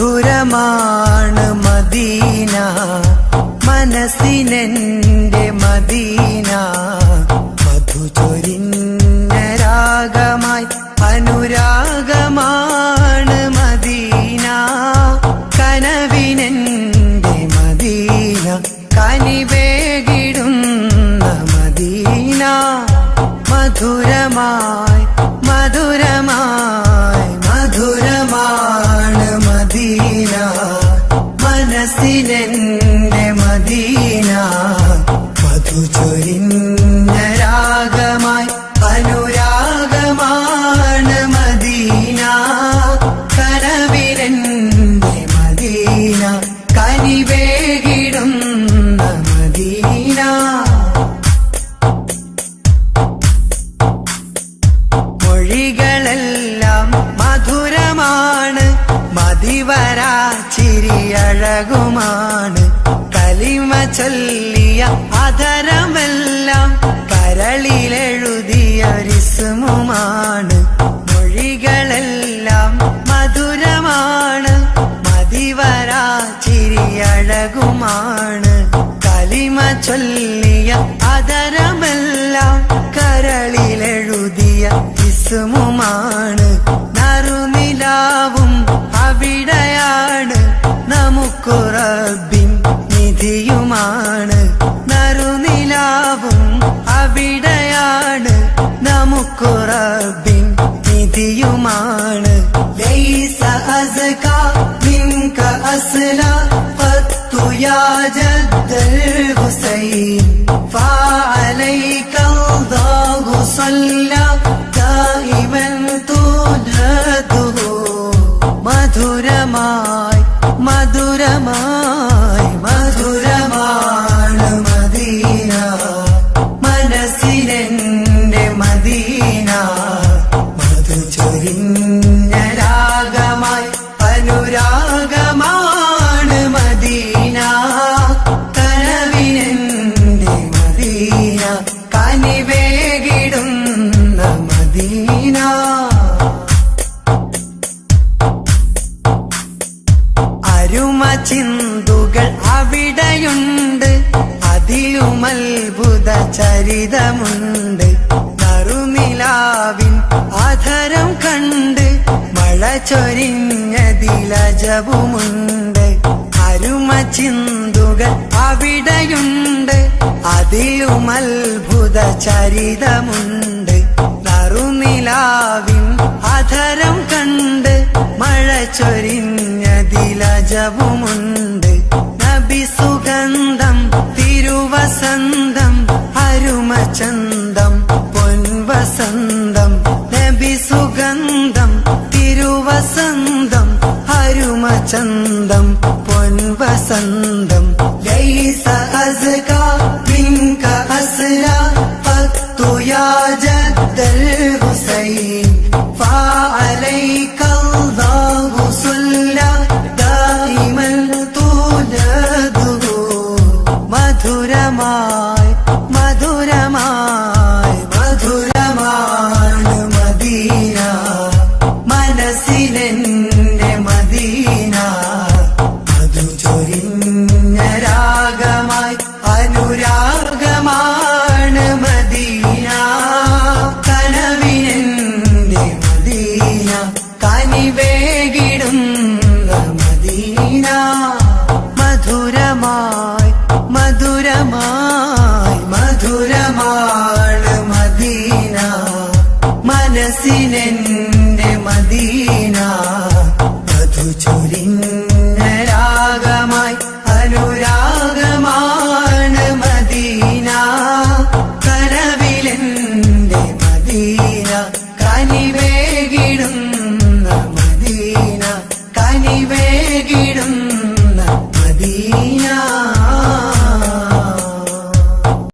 മധുരമാണ് മദീന, മനസ്സിനെന്റെ മദീന. മധുചൊരിഞ്ഞ രാഗമായി അനുരാഗമാണ് മദീന. കനവിനെന്റെ മദീന, കനിവേകിടുന്ന മദീന. മധുരമായി മധുരമായി മധുരമാണ് മദീന, മനസ്സിനെന്റെ മദീന. മധുചൊരിഞ്ഞ രാഗമായി അനുരാഗമാണ് മദീന. കനവിനെന്റെ മദീന, കനിവേകിടുന്ന മദീന. മൊഴികളെല്ലാം മധുരമാണ്, മതിവരാ ചിരിയഴകുമാണ്. കലിമ ചൊല്ലിയ അധരമെല്ലാം കരളിലെഴുതിയൊരിസ്മുമാണ്. മൊഴികളെല്ലാം മധുരമാണ്, മതിവരാ ചിരിയഴകുമാണ്. കലിമ ചൊല്ലിയ അധരമെല്ലാം കരളിലെഴുതിയ ഇസ്മുമാണ്. നറുനിലാവും അവിടെയാണ്, നമുക്കു റബ്ബിൻ നിധിയുമാണ്. നറുനിലാവും അവിടെയാണ്, നമുക്കു റബ്ബിൻ നിധിയുമാണ്. ലൈസ അസ്ക മിൻക അസ്ലാ ഖത്തു യാ ജദ്ദൽ ഹുസൈൻ. ഫഅലൈക അല്ലാഹു സ്വല്ലാ ദായിമൻ തുലദുഹു. മധുരമായി മധുരമായി മധുരമാണ് മദീന, മനസ്സിനെന്റെ മദീന. മധുചൊരിഞ്ഞ രാഗമായി അനുരാഗമാണ് മദീന. കനവിനെന്റെ മദീന, കനിവേകിടുന്ന മദീന. അരുമ ചിന്തുകൾ അവിടെയുണ്ട്, അതിലുമത്ഭുത ചരിതമുണ്ട്. നറുനിലാവിൻ ആധരം കണ്ട് മഴ ചൊരിഞ്ഞതിലജവുമുണ്ട്. അരുമ ചിന്തുകൾ അവിടെയുണ്ട്, അതിലുമത്ഭുത ചരിതമുണ്ട്. നറുനിലാവിൻ ആധരം കണ്ട് മഴ ചൊരിഞ്ഞതിലജവുമുണ്ട്. നബി സുഗന്ധം തിരുവസന്തം, അരുമചന്തം പൊൻവസന്തം. നബി സുഗന്ധം തിരുവസന്തം, അരുമചന്തം പൊൻവസന്തം. ലൈസ അസ്ക മിൻക അസ്ലാ ഖത്തു യാ ജദ്ദൽ ഹുസൈൻ. ഫഅലൈക അല്ലാഹു സ്വല്ലാ ദായിമൻ തുലദുഹു. മധുരമായി മധുരമായി മധുരമാണ് മദീന, മനസ്സിനെന്റെ മദീന. മധുചൊരിഞ്ഞ രാഗമായി അനുരാഗമാണ് മദീന. കനവിനെന്റെ മദീന, കനിവേകിടുന്ന മദീന. മധുരമായി മധുരമായി മധുരമാണ് മദീന, മനസ്സിനെന്റെ മദീന. മധുചൊരിഞ്ഞ രാഗമായി അനുരാഗമാണ് മദീന. കനവിലെന്റെ മദീന, കനിവേകിടുന്ന മദീന, കനിവേകിടുന്ന